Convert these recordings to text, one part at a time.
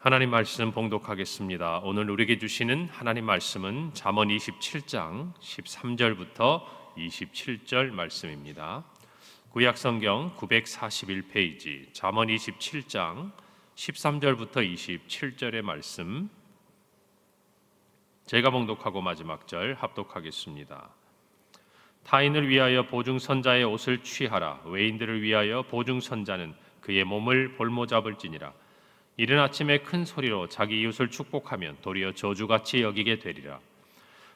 하나님 말씀 봉독하겠습니다. 오늘 우리에게 주시는 하나님 말씀은 잠언 27장 13절부터 27절 말씀입니다. 구약 성경 941페이지 잠언 27장 13절부터 27절의 말씀, 제가 봉독하고 마지막 절 합독하겠습니다. 타인을 위하여 보증선자의 옷을 취하라. 외인들을 위하여 보증선자는 그의 몸을 볼모잡을지니라. 이른 아침에 큰 소리로 자기 이웃을 축복하면 도리어 저주같이 여기게 되리라.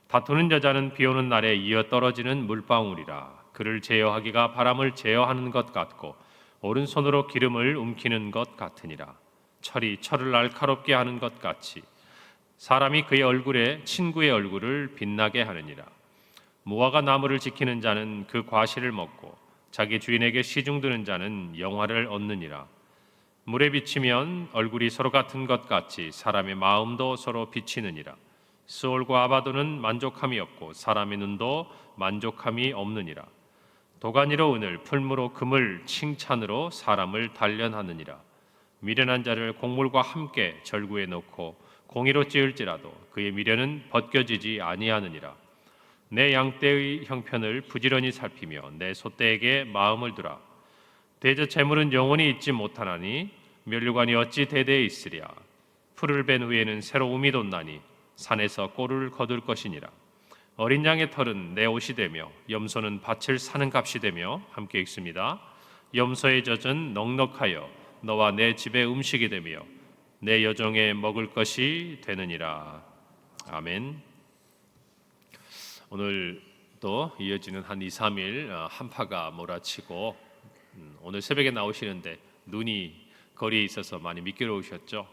다투는 여자는 비오는 날에 이어 떨어지는 물방울이라. 그를 제어하기가 바람을 제어하는 것 같고 오른손으로 기름을 움키는 것 같으니라. 철이 철을 날카롭게 하는 것 같이 사람이 그의 얼굴에 친구의 얼굴을 빛나게 하느니라. 무화과 나무를 지키는 자는 그 과실을 먹고 자기 주인에게 시중드는 자는 영화를 얻느니라. 물에 비치면 얼굴이 서로 같은 것 같이 사람의 마음도 서로 비치느니라. 스올과 아바도는 만족함이 없고 사람의 눈도 만족함이 없느니라. 도가니로 은을, 풀무로 금을, 칭찬으로 사람을 단련하느니라. 미련한 자를 곡물과 함께 절구에 넣고 공의로 찌을지라도 그의 미련은 벗겨지지 아니하느니라. 내 양떼의 형편을 부지런히 살피며 내 소떼에게 마음을 두라. 대저 재물은 영원히 잊지 못하나니 면류관이 어찌 대대에 있으랴. 풀을 벤 후에는 새로움이 돋나니 산에서 꼴을 거둘 것이니라. 어린 양의 털은 내 옷이 되며 염소는 밭을 사는 값이 되며, 함께 읽습니다. 염소의 젖은 넉넉하여 너와 내 집의 음식이 되며 내 여종의 먹을 것이 되느니라. 아멘. 오늘 또 이어지는 한 2, 3일 한파가 몰아치고 오늘 새벽에 나오시는데 눈이 거리에 있어서 많이 미끄러우셨죠.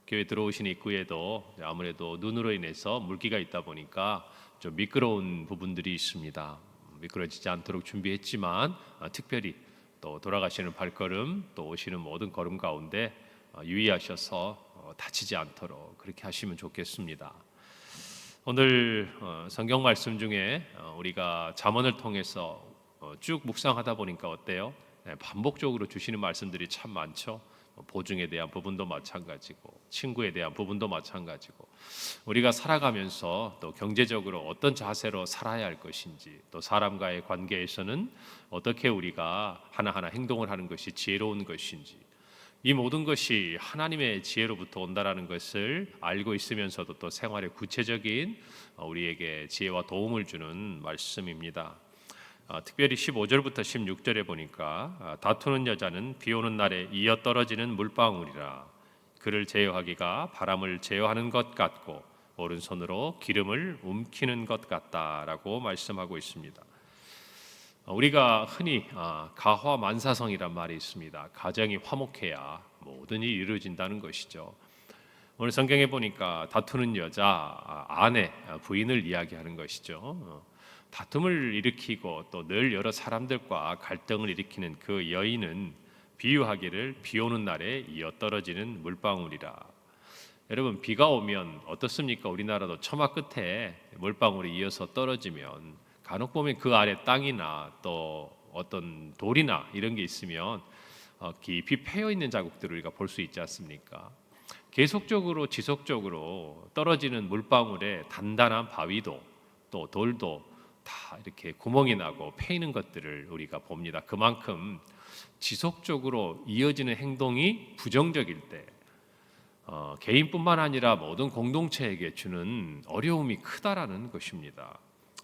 교회 들어오신 입구에도 아무래도 눈으로 인해서 물기가 있다 보니까 좀 미끄러운 부분들이 있습니다. 미끄러지지 않도록 준비했지만 특별히 또 돌아가시는 발걸음, 또 오시는 모든 걸음 가운데 유의하셔서 다치지 않도록 그렇게 하시면 좋겠습니다. 오늘 성경 말씀 중에 우리가 잠언을 통해서 쭉 묵상하다 보니까 어때요? 반복적으로 주시는 말씀들이 참 많죠. 보증에 대한 부분도 마찬가지고 친구에 대한 부분도 마찬가지고 우리가 살아가면서 또 경제적으로 어떤 자세로 살아야 할 것인지, 또 사람과의 관계에서는 어떻게 우리가 하나하나 행동을 하는 것이 지혜로운 것인지, 이 모든 것이 하나님의 지혜로부터 온다라는 것을 알고 있으면서도 또 생활에 구체적인 우리에게 지혜와 도움을 주는 말씀입니다. 특별히 15절부터 16절에 보니까 다투는 여자는 비오는 날에 이어 떨어지는 물방울이라. 그를 제어하기가 바람을 제어하는 것 같고 오른손으로 기름을 움키는 것 같다라고 말씀하고 있습니다. 우리가 흔히 가화만사성이란 말이 있습니다. 가정이 화목해야 모든 일이 이루어진다는 것이죠. 오늘 성경에 보니까 다투는 여자, 아내, 부인을 이야기하는 것이죠. 다툼을 일으키고 또 늘 여러 사람들과 갈등을 일으키는 그 여인은 비유하기를 비오는 날에 이어 떨어지는 물방울이라. 여러분, 비가 오면 어떻습니까? 우리나라도 처마 끝에 물방울이 이어서 떨어지면 간혹 보면 그 아래 땅이나 또 어떤 돌이나 이런 게 있으면 깊이 패여 있는 자국들을 우리가 볼 수 있지 않습니까? 계속적으로 지속적으로 떨어지는 물방울에 단단한 바위도 또 돌도 다 이렇게 구멍이 나고 패이는 것들을 우리가 봅니다. 그만큼 지속적으로 이어지는 행동이 부정적일 때 개인뿐만 아니라 모든 공동체에게 주는 어려움이 크다라는 것입니다.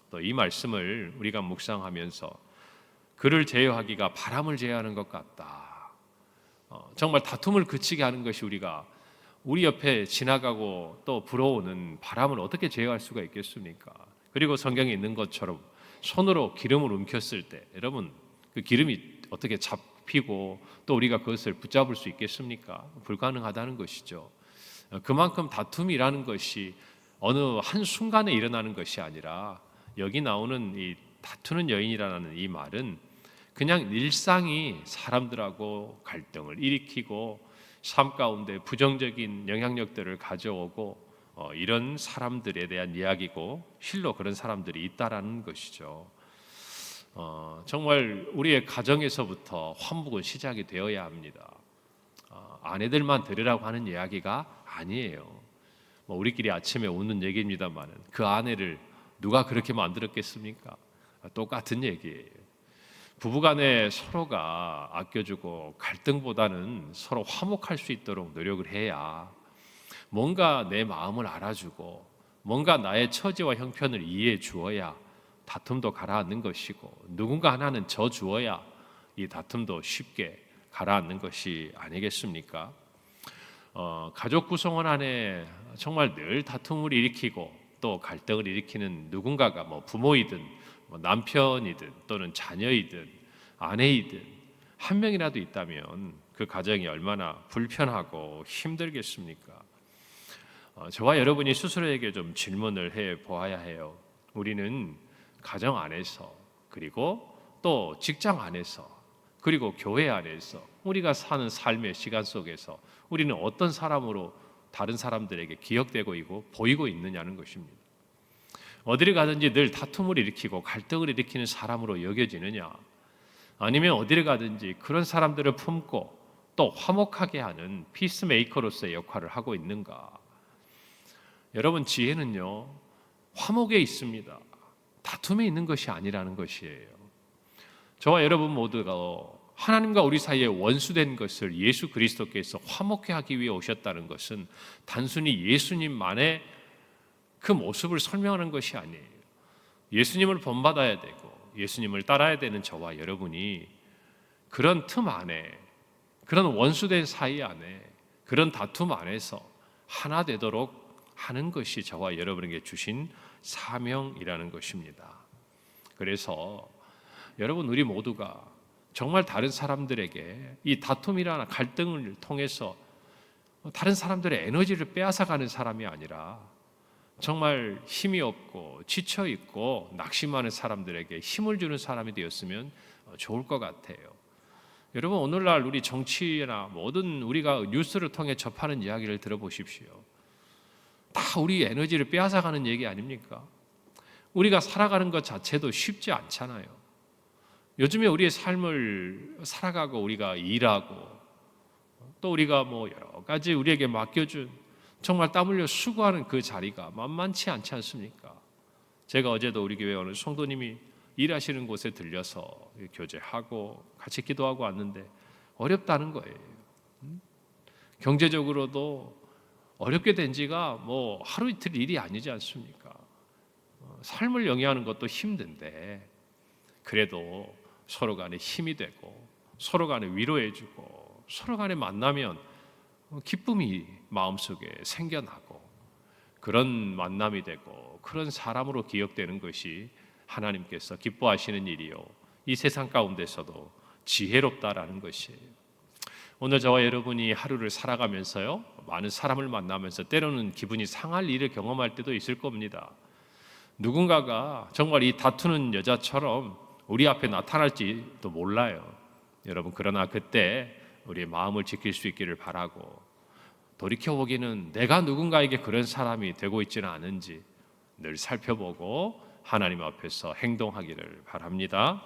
또 이 말씀을 우리가 묵상하면서 그를 제어하기가 바람을 제어하는 것 같다. 정말 다툼을 그치게 하는 것이 우리 옆에 지나가고 또 불어오는 바람을 어떻게 제어할 수가 있겠습니까? 그리고 성경에 있는 것처럼 손으로 기름을 움켰을 때 여러분 그 기름이 어떻게 잡히고 또 우리가 그것을 붙잡을 수 있겠습니까? 불가능하다는 것이죠. 그만큼 다툼이라는 것이 어느 한순간에 일어나는 것이 아니라 여기 나오는 이 다투는 여인이라는 이 말은 그냥 일상이 사람들하고 갈등을 일으키고 삶 가운데 부정적인 영향력들을 가져오고 이런 사람들에 대한 이야기고 실로 그런 사람들이 있다라는 것이죠. 정말 우리의 가정에서부터 환복은 시작이 되어야 합니다. 아내들만 들으라고 하는 이야기가 아니에요. 뭐 우리끼리 아침에 웃는 얘기입니다만은 그 아내를 누가 그렇게 만들었겠습니까? 똑같은 얘기예요. 부부간에 서로가 아껴주고 갈등보다는 서로 화목할 수 있도록 노력을 해야 뭔가 내 마음을 알아주고 뭔가 나의 처지와 형편을 이해해 주어야 다툼도 가라앉는 것이고 누군가 하나는 져 주어야 이 다툼도 쉽게 가라앉는 것이 아니겠습니까? 가족 구성원 안에 정말 늘 다툼을 일으키고 또 갈등을 일으키는 누군가가 뭐 부모이든 뭐 남편이든 또는 자녀이든 아내이든 한 명이라도 있다면 그 가정이 얼마나 불편하고 힘들겠습니까? 저와 여러분이 스스로에게 좀 질문을 해 보아야 해요. 우리는 가정 안에서 그리고 또 직장 안에서 그리고 교회 안에서 우리가 사는 삶의 시간 속에서 우리는 어떤 사람으로 다른 사람들에게 기억되고 있고 보이고 있느냐는 것입니다. 어디를 가든지 늘 다툼을 일으키고 갈등을 일으키는 사람으로 여겨지느냐, 아니면 어디를 가든지 그런 사람들을 품고 또 화목하게 하는 피스메이커로서의 역할을 하고 있는가? 여러분, 지혜는요 화목에 있습니다. 다툼에 있는 것이 아니라는 것이에요. 저와 여러분 모두가 하나님과 우리 사이에 원수된 것을 예수 그리스도께서 화목케 하기 위해 오셨다는 것은 단순히 예수님만의 그 모습을 설명하는 것이 아니에요. 예수님을 본받아야 되고 예수님을 따라야 되는 저와 여러분이 그런 틈 안에, 그런 원수된 사이 안에, 그런 다툼 안에서 하나 되도록 하는 것이 저와 여러분에게 주신 사명이라는 것입니다. 그래서 여러분, 우리 모두가 정말 다른 사람들에게 이 다툼이나 갈등을 통해서 다른 사람들의 에너지를 빼앗아가는 사람이 아니라 정말 힘이 없고 지쳐 있고 낙심하는 사람들에게 힘을 주는 사람이 되었으면 좋을 것 같아요. 여러분, 오늘날 우리 정치나 모든 우리가 뉴스를 통해 접하는 이야기를 들어보십시오. 다 우리 에너지를 빼앗아가는 얘기 아닙니까? 우리가 살아가는 것 자체도 쉽지 않잖아요. 요즘에 우리의 삶을 살아가고 우리가 일하고 또 우리가 뭐 여러 가지 우리에게 맡겨준 정말 땀 흘려 수고하는 그 자리가 만만치 않지 않습니까? 제가 어제도 우리 교회 어느 성도님이 일하시는 곳에 들려서 교제하고 같이 기도하고 왔는데 어렵다는 거예요. 경제적으로도 어렵게 된 지가 뭐 하루 이틀 일이 아니지 않습니까? 삶을 영위하는 것도 힘든데 그래도 서로 간에 힘이 되고 서로 간에 위로해주고 서로 간에 만나면 기쁨이 마음속에 생겨나고 그런 만남이 되고 그런 사람으로 기억되는 것이 하나님께서 기뻐하시는 일이요 이 세상 가운데서도 지혜롭다라는 것이에요. 오늘 저와 여러분이 하루를 살아가면서요 많은 사람을 만나면서 때로는 기분이 상할 일을 경험할 때도 있을 겁니다. 누군가가 정말 이 다투는 여자처럼 우리 앞에 나타날지도 몰라요. 여러분, 그러나 그때 우리의 마음을 지킬 수 있기를 바라고 돌이켜보기는 내가 누군가에게 그런 사람이 되고 있지는 않은지 늘 살펴보고 하나님 앞에서 행동하기를 바랍니다.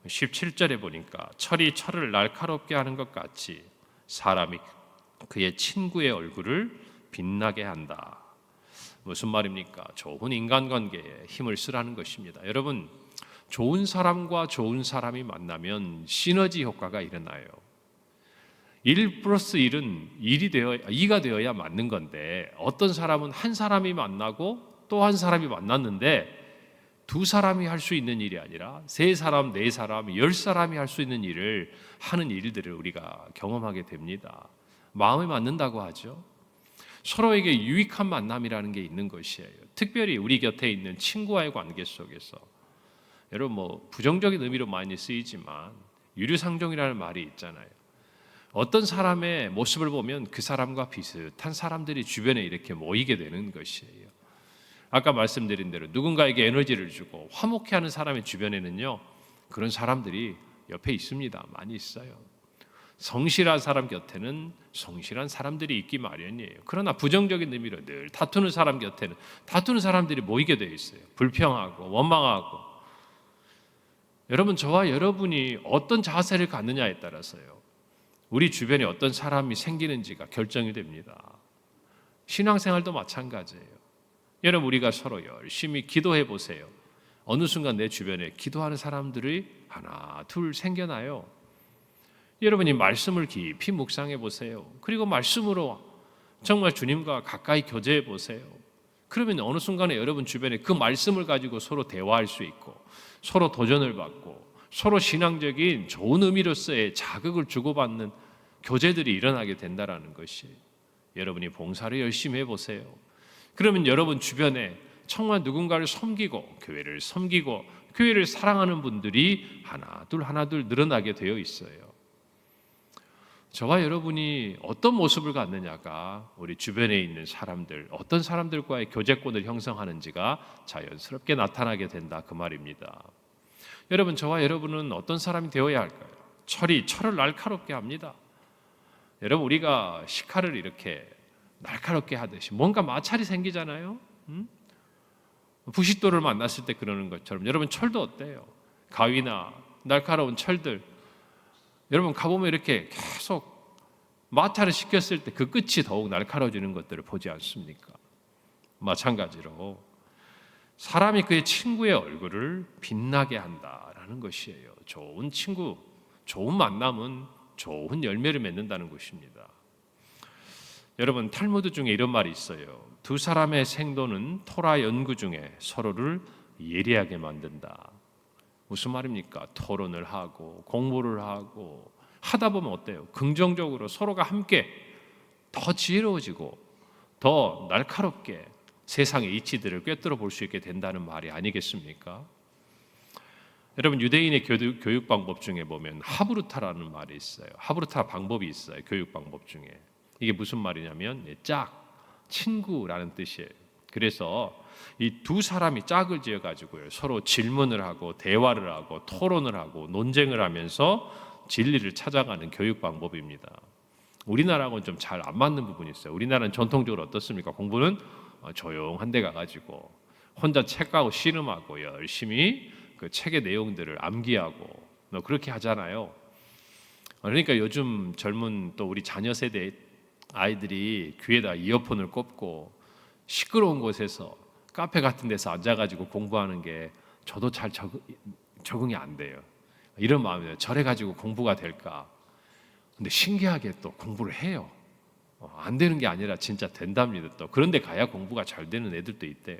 17절에 보니까 철이 철을 날카롭게 하는 것 같이 사람이 그의 친구의 얼굴을 빛나게 한다. 무슨 말입니까? 좋은 인간관계에 힘을 쓰라는 것입니다. 여러분, 좋은 사람과 좋은 사람이 만나면 시너지 효과가 일어나요. 1+1은 2가 되어야 맞는 건데 어떤 사람은 한 사람이 만나고 또 한 사람이 만났는데 두 사람이 할 수 있는 일이 아니라 세 사람, 네 사람, 10사람이 할 수 있는 일을 하는 일들을 우리가 경험하게 됩니다. 마음에 맞는다고 하죠. 서로에게 유익한 만남이라는 게 있는 것이에요. 특별히 우리 곁에 있는 친구와의 관계 속에서 여러분 뭐 부정적인 의미로 많이 쓰이지만 유류상종이라는 말이 있잖아요. 어떤 사람의 모습을 보면 그 사람과 비슷한 사람들이 주변에 이렇게 모이게 되는 것이에요. 아까 말씀드린 대로 누군가에게 에너지를 주고 화목해 하는 사람의 주변에는요 그런 사람들이 옆에 있습니다. 많이 있어요. 성실한 사람 곁에는 성실한 사람들이 있기 마련이에요. 그러나 부정적인 의미로 늘 다투는 사람 곁에는 다투는 사람들이 모이게 되어 있어요. 불평하고 원망하고. 여러분, 저와 여러분이 어떤 자세를 갖느냐에 따라서요 우리 주변에 어떤 사람이 생기는지가 결정이 됩니다. 신앙생활도 마찬가지예요. 여러분, 우리가 서로 열심히 기도해 보세요. 어느 순간 내 주변에 기도하는 사람들이 하나 둘 생겨나요. 여러분이 말씀을 깊이 묵상해 보세요. 그리고 말씀으로 정말 주님과 가까이 교제해 보세요. 그러면 어느 순간에 여러분 주변에 그 말씀을 가지고 서로 대화할 수 있고, 서로 도전을 받고, 서로 신앙적인 좋은 의미로서의 자극을 주고받는 교제들이 일어나게 된다는 것이, 여러분이 봉사를 열심히 해보세요. 그러면 여러분 주변에 정말 누군가를 섬기고 교회를 섬기고 교회를 사랑하는 분들이 하나둘 늘어나게 되어 있어요. 저와 여러분이 어떤 모습을 갖느냐가 우리 주변에 있는 사람들, 어떤 사람들과의 교제권을 형성하는지가 자연스럽게 나타나게 된다, 그 말입니다. 여러분, 저와 여러분은 어떤 사람이 되어야 할까요? 철을 날카롭게 합니다. 여러분, 우리가 식칼을 이렇게 날카롭게 하듯이 뭔가 마찰이 생기잖아요. 부싯돌을 만났을 때 그러는 것처럼 여러분, 철도 어때요? 가위나 날카로운 철들, 여러분 가보면 이렇게 계속 마찰을 시켰을 때 그 끝이 더욱 날카로워지는 것들을 보지 않습니까? 마찬가지로 사람이 그의 친구의 얼굴을 빛나게 한다라는 것이에요. 좋은 친구, 좋은 만남은 좋은 열매를 맺는다는 것입니다. 여러분, 탈무드 중에 이런 말이 있어요. 두 사람의 생도는 토라 연구 중에 서로를 예리하게 만든다. 무슨 말입니까? 토론을 하고 공부를 하고 하다 보면 어때요? 긍정적으로 서로가 함께 더 지혜로워지고 더 날카롭게 세상의 이치들을 꿰뚫어 볼 수 있게 된다는 말이 아니겠습니까? 여러분, 유대인의 교육 방법 중에 보면 하브루타라는 말이 있어요. 하브루타 방법이 있어요. 교육 방법 중에. 이게 무슨 말이냐면 친구라는 뜻이에요. 그래서 이 두 사람이 짝을 지어가지고요, 서로 질문을 하고 대화를 하고 토론을 하고 논쟁을 하면서 진리를 찾아가는 교육 방법입니다. 우리나라하고는 좀 잘 안 맞는 부분이 있어요. 우리나라는 전통적으로 어떻습니까? 공부는 조용한 데 가가지고 혼자 책하고 씨름하고 열심히 그 책의 내용들을 암기하고 그렇게 하잖아요. 그러니까 요즘 젊은 또 우리 자녀 세대 아이들이 귀에다 이어폰을 꽂고 시끄러운 곳에서 카페 같은 데서 앉아가지고 공부하는 게 저도 잘 적응이 안 돼요. 이런 마음이에요. 저래 가지고 공부가 될까? 근데 신기하게 또 공부를 해요. 안 되는 게 아니라 진짜 된답니다. 또 그런데 가야 공부가 잘 되는 애들도 있대요.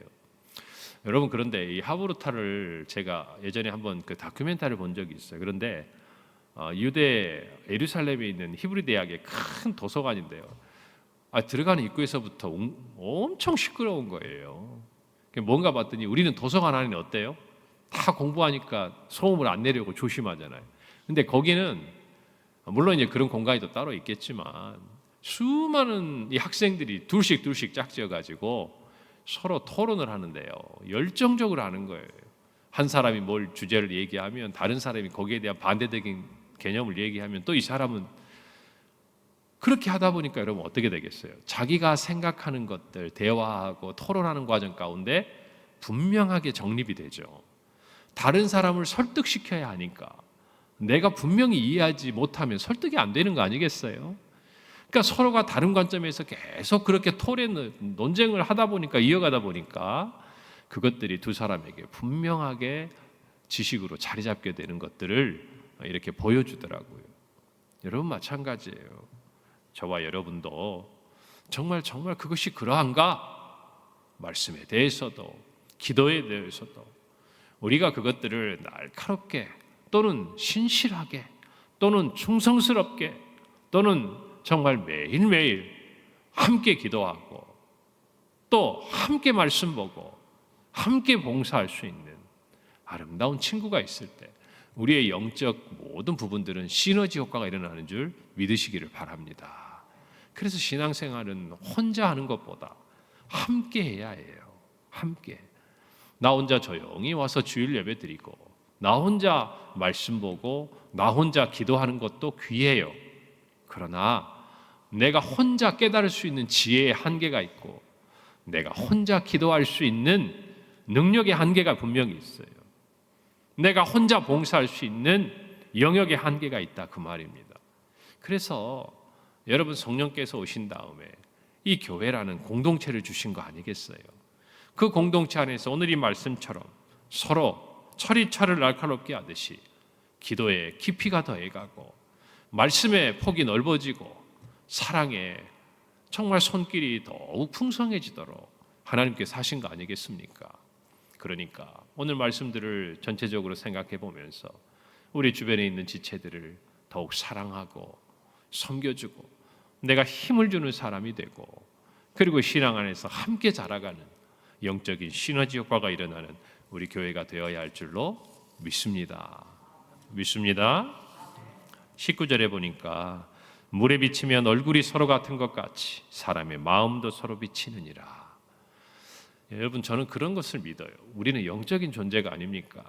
여러분, 그런데 이 하브루타를 제가 예전에 한번 그 다큐멘터리를 본 적이 있어요. 그런데 유대 예루살렘에 있는 히브리 대학의 큰 도서관인데요. 들어가는 입구에서부터 엄청 시끄러운 거예요. 뭔가 봤더니 우리는 도서관 안에 어때요? 다 공부하니까 소음을 안 내려고 조심하잖아요. 근데 거기는 물론 이제 그런 공간이 또 따로 있겠지만 수많은 이 학생들이 둘씩 짝지어가지고 서로 토론을 하는데요. 열정적으로 하는 거예요. 한 사람이 뭘 주제를 얘기하면 다른 사람이 거기에 대한 반대적인 개념을 얘기하면 또 이 사람은 그렇게 하다 보니까 여러분 어떻게 되겠어요? 자기가 생각하는 것들 대화하고 토론하는 과정 가운데 분명하게 정립이 되죠. 다른 사람을 설득시켜야 하니까 내가 분명히 이해하지 못하면 설득이 안 되는 거 아니겠어요? 그러니까 서로가 다른 관점에서 계속 그렇게 논쟁을 하다 보니까 이어가다 보니까 그것들이 두 사람에게 분명하게 지식으로 자리 잡게 되는 것들을 이렇게 보여주더라고요. 여러분 마찬가지예요. 저와 여러분도 정말 그것이 그러한가? 말씀에 대해서도 기도에 대해서도 우리가 그것들을 날카롭게 또는 신실하게 또는 충성스럽게 또는 정말 매일매일 함께 기도하고 또 함께 말씀 보고 함께 봉사할 수 있는 아름다운 친구가 있을 때 우리의 영적 모든 부분들은 시너지 효과가 일어나는 줄 믿으시기를 바랍니다. 그래서 신앙생활은 혼자 하는 것보다 함께 해야 해요. 함께. 나 혼자 조용히 와서 주일 예배 드리고 나 혼자 말씀 보고 나 혼자 기도하는 것도 귀해요. 그러나 내가 혼자 깨달을 수 있는 지혜의 한계가 있고 내가 혼자 기도할 수 있는 능력의 한계가 분명히 있어요. 내가 혼자 봉사할 수 있는 영역의 한계가 있다, 그 말입니다. 그래서 여러분 성령께서 오신 다음에 이 교회라는 공동체를 주신 거 아니겠어요? 그 공동체 안에서 오늘 이 말씀처럼 서로 철이 철을 날카롭게 하듯이 기도의 깊이가 더해가고 말씀의 폭이 넓어지고 사랑에 정말 손길이 더욱 풍성해지도록 하나님께서 하신 거 아니겠습니까? 그러니까 오늘 말씀들을 전체적으로 생각해 보면서 우리 주변에 있는 지체들을 더욱 사랑하고 섬겨주고 내가 힘을 주는 사람이 되고 그리고 신앙 안에서 함께 자라가는 영적인 시너지 효과가 일어나는 우리 교회가 되어야 할 줄로 믿습니다. 19절에 보니까 물에 비치면 얼굴이 서로 같은 것 같이 사람의 마음도 서로 비치느니라. 여러분 저는 그런 것을 믿어요. 우리는 영적인 존재가 아닙니까?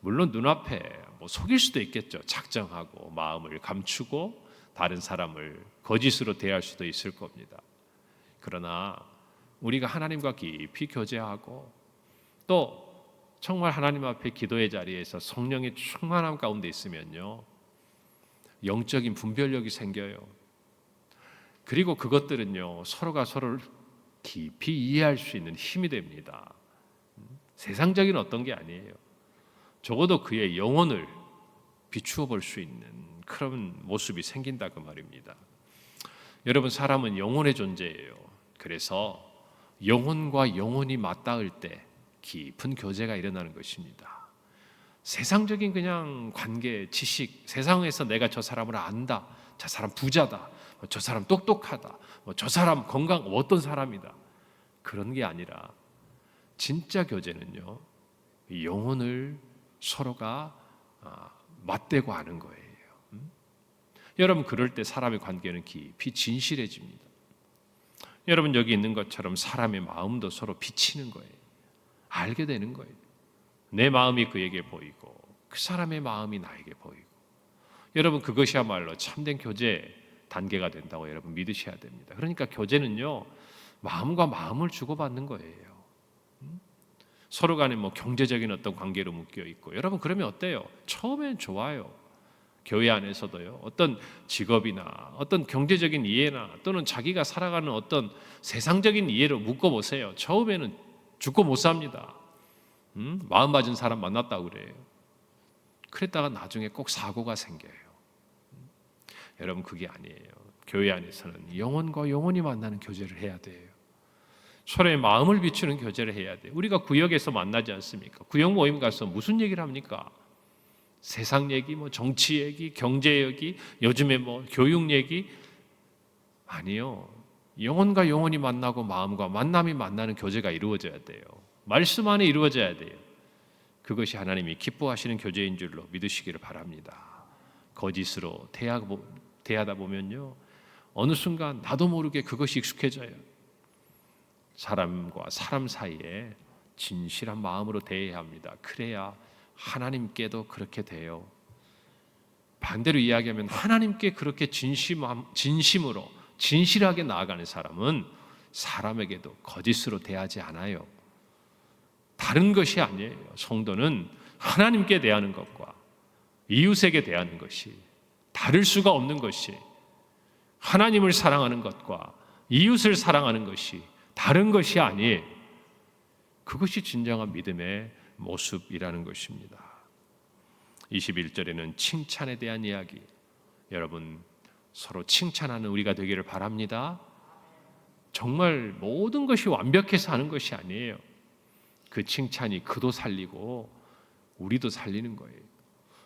물론 눈앞에 속일 수도 있겠죠. 작정하고 마음을 감추고 다른 사람을 거짓으로 대할 수도 있을 겁니다. 그러나 우리가 하나님과 깊이 교제하고 또 정말 하나님 앞에 기도의 자리에서 성령의 충만함 가운데 있으면요, 영적인 분별력이 생겨요. 그리고 그것들은요, 서로가 서로를 깊이 이해할 수 있는 힘이 됩니다. 세상적인 어떤 게 아니에요. 적어도 그의 영혼을 비추어 볼 수 있는 그런 모습이 생긴다 그 말입니다. 여러분 사람은 영혼의 존재예요. 그래서 영혼과 영혼이 맞닿을 때 깊은 교제가 일어나는 것입니다. 세상적인 그냥 관계, 지식, 세상에서 내가 저 사람을 안다, 저 사람 부자다, 저 사람 똑똑하다, 저 사람 건강 어떤 사람이다, 그런 게 아니라 진짜 교제는요, 영혼을 서로가 맞대고 아는 거예요. 여러분 그럴 때 사람의 관계는 깊이 진실해집니다. 여러분 여기 있는 것처럼 사람의 마음도 서로 비치는 거예요. 알게 되는 거예요. 내 마음이 그에게 보이고 그 사람의 마음이 나에게 보이고. 여러분 그것이야말로 참된 교제 단계가 된다고 여러분 믿으셔야 됩니다. 그러니까 교제는요, 마음과 마음을 주고받는 거예요. 서로 간에 경제적인 어떤 관계로 묶여 있고, 여러분 그러면 어때요? 처음엔 좋아요. 교회 안에서도요, 어떤 직업이나 어떤 경제적인 이해나 또는 자기가 살아가는 어떤 세상적인 이해로 묶어보세요. 처음에는 죽고 못 삽니다. 마음 맞은 사람 만났다고 그래요. 그랬다가 나중에 꼭 사고가 생겨요. 여러분 그게 아니에요. 교회 안에서는 영혼과 영혼이 만나는 교제를 해야 돼요. 서로의 마음을 비추는 교제를 해야 돼요. 우리가 구역에서 만나지 않습니까? 구역 모임 가서 무슨 얘기를 합니까? 세상 얘기, 정치 얘기, 경제 얘기, 요즘에 교육 얘기? 아니요. 영혼과 영혼이 만나고 마음과 만남이 만나는 교제가 이루어져야 돼요. 말씀 안에 이루어져야 돼요. 그것이 하나님이 기뻐하시는 교제인 줄로 믿으시기를 바랍니다. 거짓으로 대하다 보면요, 어느 순간 나도 모르게 그것이 익숙해져요. 사람과 사람 사이에 진실한 마음으로 대해야 합니다. 그래야 하나님께도 그렇게 돼요. 반대로 이야기하면 하나님께 그렇게 진심으로 진실하게 나아가는 사람은 사람에게도 거짓으로 대하지 않아요. 다른 것이 아니에요. 성도는 하나님께 대하는 것과 이웃에게 대하는 것이 다를 수가 없는 것이, 하나님을 사랑하는 것과 이웃을 사랑하는 것이 다른 것이 아니에요. 그것이 진정한 믿음의 모습이라는 것입니다. 21절에는 칭찬에 대한 이야기, 여러분 서로 칭찬하는 우리가 되기를 바랍니다. 정말 모든 것이 완벽해서 하는 것이 아니에요. 그 칭찬이 그도 살리고 우리도 살리는 거예요.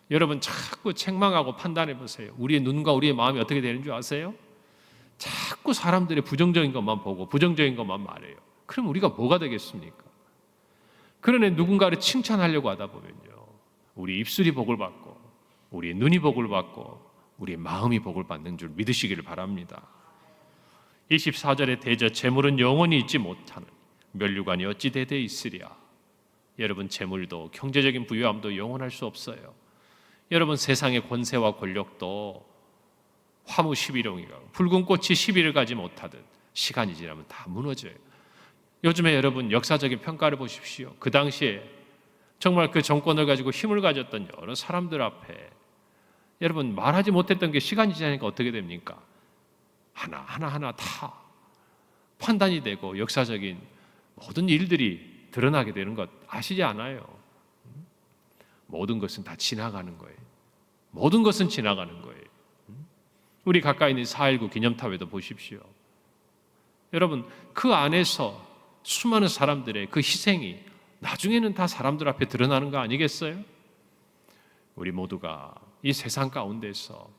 여러분 자꾸 책망하고 판단해 보세요. 우리의 눈과 우리의 마음이 어떻게 되는 줄 아세요? 자꾸 사람들의 부정적인 것만 보고 부정적인 것만 말해요. 그럼 우리가 뭐가 되겠습니까? 그러네 누군가를 칭찬하려고 하다 보면요, 우리 입술이 복을 받고 우리의 눈이 복을 받고 우리의 마음이 복을 받는 줄 믿으시기를 바랍니다. 24절에 대저 재물은 영원히 있지 못하는 면류관이 어찌 대대 있으랴. 여러분 재물도 경제적인 부유함도 영원할 수 없어요. 여러분 세상의 권세와 권력도 화무 11홍이가 붉은 꽃이 11을 가지 못하듯 시간이 지나면 다 무너져요. 요즘에 여러분 역사적인 평가를 보십시오. 그 당시에 정말 그 정권을 가지고 힘을 가졌던 여러 사람들 앞에 여러분, 말하지 못했던 게 시간이 지나니까 어떻게 됩니까? 하나하나 다 판단이 되고 역사적인 모든 일들이 드러나게 되는 것 아시지 않아요? 모든 것은 다 지나가는 거예요. 모든 것은 지나가는 거예요. 우리 가까이 있는 4.19 기념탑에도 보십시오. 여러분, 그 안에서 수많은 사람들의 그 희생이 나중에는 다 사람들 앞에 드러나는 거 아니겠어요? 우리 모두가 이 세상 가운데서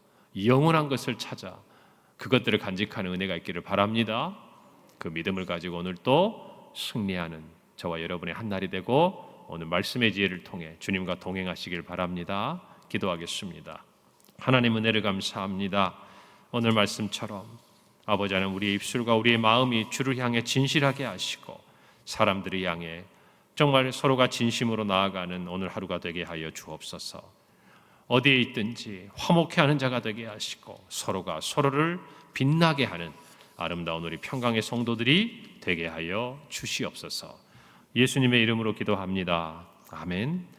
영원한 것을 찾아 그것들을 간직하는 은혜가 있기를 바랍니다. 그 믿음을 가지고 오늘 또 승리하는 저와 여러분의 한 날이 되고 오늘 말씀의 지혜를 통해 주님과 동행하시길 바랍니다. 기도하겠습니다. 하나님 은혜를 감사합니다. 오늘 말씀처럼 아버지 하나님, 우리의 입술과 우리의 마음이 주를 향해 진실하게 하시고 사람들을 향해 정말 서로가 진심으로 나아가는 오늘 하루가 되게 하여 주옵소서. 어디에 있든지 화목해하는 자가 되게 하시고 서로가 서로를 빛나게 하는 아름다운 우리 평강의 성도들이 되게 하여 주시옵소서. 예수님의 이름으로 기도합니다. 아멘.